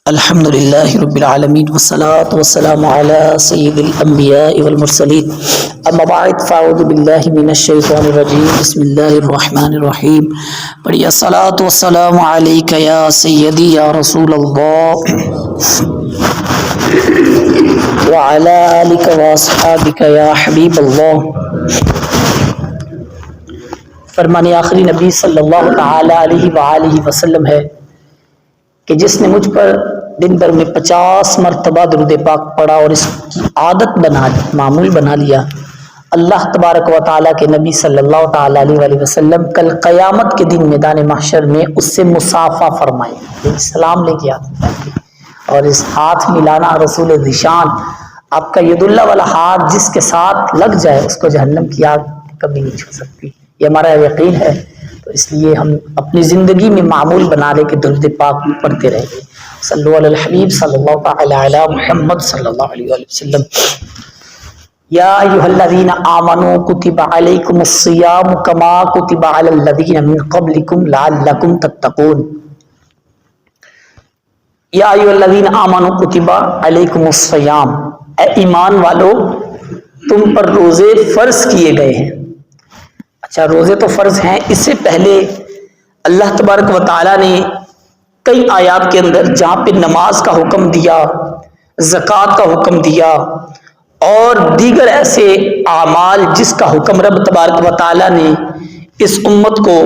الحمد للہ رب العالمین والصلاة والسلام علی سید الانبیاء والمرسلین اما بعد فاعوذ باللہ من الشیطان الرجیم بسم اللہ الرحمن الرحیم پڑھیے الصلاة والسلام علیک یا سیدی یا رسول اللہ وعلی آلک واصحابک یا حبیب اللہ۔ فرمان آخری نبی صلی اللہ تعالی علیہ وآلہ وسلم ہے کہ جس نے مجھ پر دن بھر میں 50 مرتبہ درود پاک پڑھا اور اس کی عادت بنا لی، معمول بنا لیا، اللہ تبارک و تعالیٰ کے نبی صلی اللہ تعالیٰ علیہ وآلہ وسلم کل قیامت کے دن میدان محشر میں اس سے مصافحہ فرمائے، یعنی سلام لے کے آتے ہیں۔ اور اس ہاتھ ملانا رسول ذیشان، آپ کا ید اللہ والا ہاتھ جس کے ساتھ لگ جائے اس کو جہنم کی آگ کبھی نہیں چھو سکتی، یہ ہمارا یقین ہے۔ تو اس لیے ہم اپنی زندگی میں معمول بنا لے کہ درود پاک پڑھتے رہیں گے۔ صلو علی الحبیب صلی اللہ تعالی علی محمد صلی اللہ علیہ وآلہ وسلم۔ یا ایھا الذین آمنوا کتب علیکم الصیام کما کتب علی الذین من قبلکم لعلکم تتقون۔ یا ایھا الذین آمنوا کتب علیکم الصیام، اے ایمان والو تم پر روزے فرض کیے گئے ہیں۔ اچھا، روزے تو فرض ہیں، اس سے پہلے اللہ تبارک و تعالیٰ نے کئی آیات کے اندر جہاں پہ نماز کا حکم دیا، زکوٰۃ کا حکم دیا اور دیگر ایسے اعمال جس کا حکم رب تبارک و تعالیٰ نے اس امت کو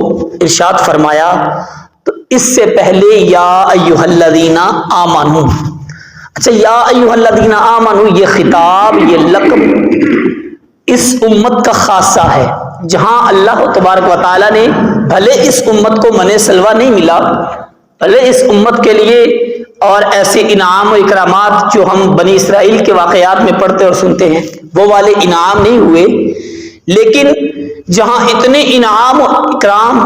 ارشاد فرمایا، تو اس سے پہلے یا ایھا الذین آمنوا، اچھا یا ایھا الذین آمنوا یہ خطاب، یہ لقب اس امت کا خاصہ ہے، جہاں اللہ تبارک و تعالیٰ نے بھلے اس امت کو من سلوہ نہیں ملا، بھلے اس امت کے لیے اور ایسے انعام و اکرامات جو ہم بنی اسرائیل کے واقعات میں پڑھتے اور سنتے ہیں وہ والے انعام نہیں ہوئے، لیکن جہاں اتنے انعام و اکرام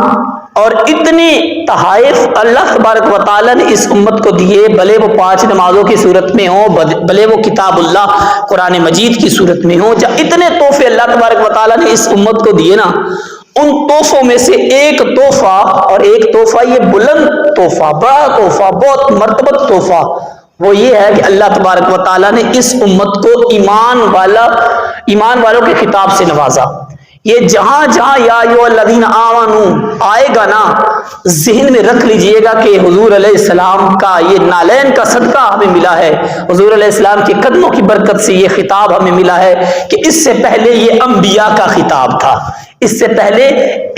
اور اتنے تحائف اللہ تبارک و تعالیٰ نے اس امت کو دیے، بھلے وہ 5 نمازوں کی صورت میں ہوں، بھلے وہ کتاب اللہ قرآن مجید کی صورت میں ہوں، جہاں اتنے تحفے اللہ تبارک و تعالیٰ نے اس امت کو دیے نا، ان تحفوں میں سے ایک تحفہ، اور ایک تحفہ یہ بلند تحفہ، بڑا تحفہ، بہت مرتبہ تحفہ، وہ یہ ہے کہ اللہ تبارک و تعالیٰ نے اس امت کو ایمان والوں کے خطاب سے نوازا۔ یہ جہاں جہاں یا ایھا الذین آمنوا آئے گا نا، ذہن میں رکھ لیجئے گا کہ حضور علیہ السلام کا یہ نالین کا صدقہ ہمیں ملا ہے، حضور علیہ السلام کے قدموں کی برکت سے یہ خطاب ہمیں ملا ہے کہ اس سے پہلے یہ انبیاء کا خطاب تھا، اس سے پہلے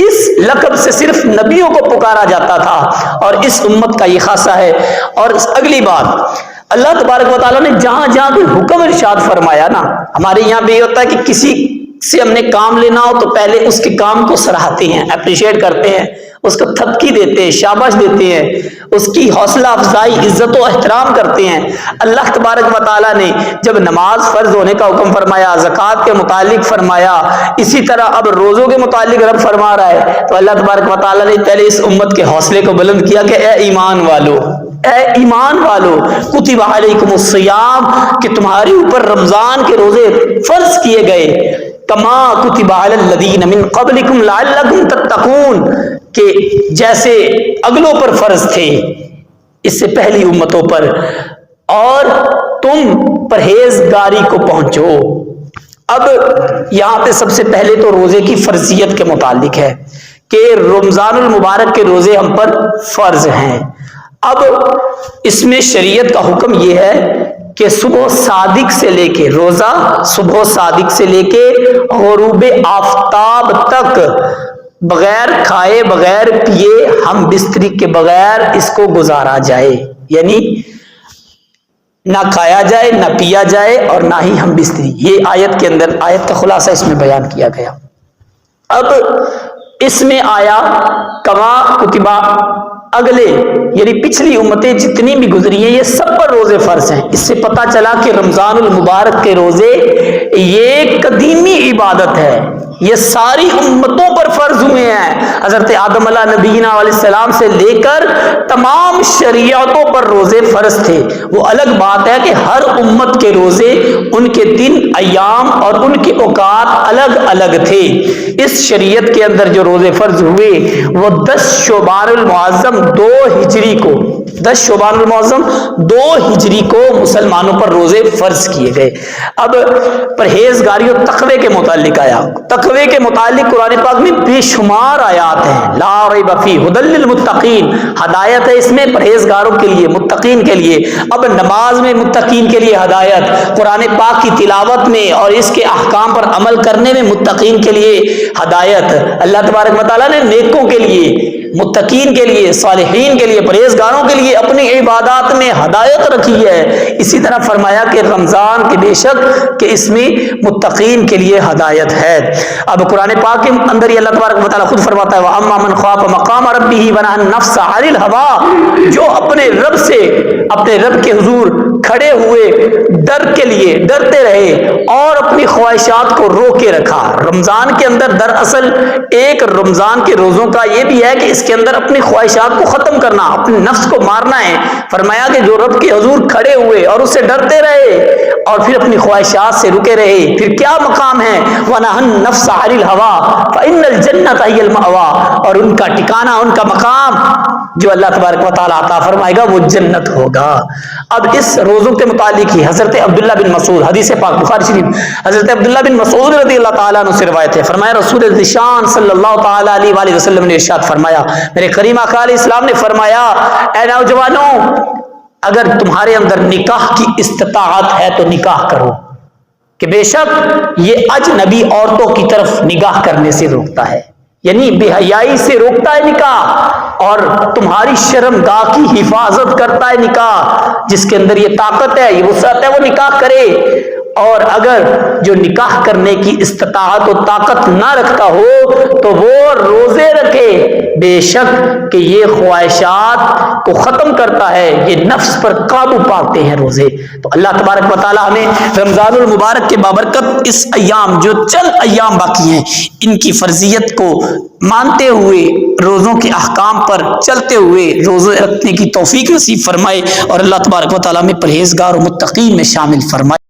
اس لقب سے صرف نبیوں کو پکارا جاتا تھا، اور اس امت کا یہ خاصہ ہے۔ اور اگلی بات، اللہ تبارک و تعالیٰ نے جہاں جہاں کوئی حکم ارشاد فرمایا نا، ہمارے یہاں بھی یہ ہوتا ہے کہ کسی سے ہم نے کام لینا ہو تو پہلے اس کے کام کو سراہتے ہیں، اپریشیٹ کرتے ہیں، اس کو تھپکی دیتے ہیں، شاباش دیتے ہیں، اس کی حوصلہ افزائی، عزت و احترام کرتے ہیں۔ اللہ تبارک و تعالیٰ نے جب نماز فرض ہونے کا حکم فرمایا، زکوٰۃ کے متعلق فرمایا، اسی طرح اب روزوں کے متعلق رب فرما رہا ہے، تو اللہ تبارک و تعالیٰ نے پہلے اس امت کے حوصلے کو بلند کیا کہ اے ایمان والو، اے ایمان والو کتب علیکم الصیام، کہ تمہارے اوپر رمضان کے روزے فرض کیے گئے، کما کتب علی الذین من قبلکم لعلکم تتقون، کہ جیسے اگلوں پر فرض تھے اس سے پہلی امتوں پر، اور تم پرہیزگاری کو پہنچو۔ اب یہاں پہ سب سے پہلے تو روزے کی فرضیت کے متعلق ہے کہ رمضان المبارک کے روزے ہم پر فرض ہیں۔ اب اس میں شریعت کا حکم یہ ہے کہ صبح صادق سے لے کے، روزہ صبح صادق سے لے کے غروب آفتاب تک بغیر کھائے بغیر پیے، ہم بستری کے بغیر اس کو گزارا جائے، یعنی نہ کھایا جائے نہ پیا جائے اور نہ ہی ہم بستری، یہ آیت کے اندر آیت کا خلاصہ اس میں بیان کیا گیا۔ اب اس میں آیا کما کتبہ، اگلے یعنی پچھلی امتیں جتنی بھی گزری ہیں یہ سب پر روزے فرض ہیں۔ اس سے پتہ چلا کہ رمضان المبارک کے روزے یہ قدیمی عبادت ہے، یہ ساری امتوں پر فرض ہوئے ہیں. حضرت آدم علیہ نبینا علیہ السلام سے لے کر تمام شریعتوں پر روزے فرض تھے. وہ الگ بات ہے کہ ہر امت کے روزے، ان کے دن، ایام اور ان کے اوقات الگ الگ تھے. اس شریعت کے اندر جو روزے فرض ہوئے وہ 10 شعبان المعظم 2 ہجری کو 10 شعبان المعظم 2 ہجری کو مسلمانوں پر روزے فرض کیے گئے. اب پرہیزگاری اور تقوی کے متعلق آیا. تقوی کے متعلق قرآن پاک میں بے شمار آیات ہیں. لا ریب فیہ ھدی للمتقین، ہدایت ہے اس میں پرہیزگاروں کے لیے، متقین کے لیے. اب نماز میں متقین کے لیے ہدایت، قرآن پاک کی تلاوت میں اور اس کے احکام پر عمل کرنے میں متقین کے لیے ہدایت. اللہ تبارک و تعالیٰ نے نیکوں کے لیے، متقین کے لیے، صالحین کے لیے، پرہیزگاروں کے لیے اپنی عبادات میں ہدایت رکھی ہے. اسی طرح فرمایا کہ رمضان کے بے شک کہ اس میں متقین کے لیے ہدایت ہے. اب قرآن پاک کے اندر یہ اللہ تبارک و تعالیٰ خود فرماتا ہے وَأَمَّا مَنْ خَافَ مَقَامَ رَبِّهِ وَنَهَى النَّفْسَ عَنِ الْهَوَىٰ، جو اپنے رب سے، اپنے رب کے حضور کھڑے ہوئے ڈر کے لیے ڈرتے رہے اور اپنی خواہشات کو روکے رکھا. رمضان کے اندر دراصل ایک رمضان کے روزوں کا یہ بھی ہے کہ اس کے اندر اپنی خواہشات کو ختم کرنا، اپنے نفس کو مارنا ہے. فرمایا کہ جو رب کے حضور کھڑے ہوئے اور اس سے ڈرتے رہے اور پھر اپنی خواہشات سے رکے رہے، پھر کیا مقام ہے؟ وَنَهَى النَّفْسَ عَنِ الْهَوَىٰ فَإِنَّ الْجَنَّةَ هِيَ الْمَأْوَىٰ، اور ان کا ٹھکانہ، ان کا مقام جو اللہ تبارک و تعالیٰ عطا فرمائے گا وہ جنت ہوگا. اب اس روزوں کے متعلق ہی حضرت عبداللہ بن مسعود، حدیث پاک بخاری شریف، حضرت عبداللہ بن مسعود رضی اللہ تعالیٰ عنہ سے روایت ہے. فرمایا رسول ذیشان صلی اللہ تعالیٰ علیہ وآلہ وسلم نے ارشاد فرمایا، میرے کریم آقا علیہ السلام نے فرمایا، اے نوجوانوں، اگر تمہارے اندر نکاح کی استطاعت ہے تو نکاح کرو، کہ بے شک یہ اجنبی عورتوں کی طرف نگاہ کرنے سے روکتا ہے، یعنی بے حیائی سے روکتا ہے نکاح، اور تمہاری شرمگاہ کی حفاظت کرتا ہے نکاح. جس کے اندر یہ طاقت ہے، یہ وسعت ہے، وہ نکاح کرے. اور اگر جو نکاح کرنے کی استطاعت و طاقت نہ رکھتا ہو تو وہ روزے رکھے، بے شک کہ یہ خواہشات کو ختم کرتا ہے، یہ نفس پر قابو پاتے ہیں روزے. تو اللہ تبارک و تعالی ہمیں رمضان المبارک کے بابرکت اس ایام، جو چند ایام باقی ہیں، ان کی فرضیت کو مانتے ہوئے، روزوں کے احکام پر چلتے ہوئے روزے رکھنے کی توفیق نصیب فرمائے، اور اللہ تبارک و تعالی ہمیں پرہیزگار و متقین میں شامل فرمائے.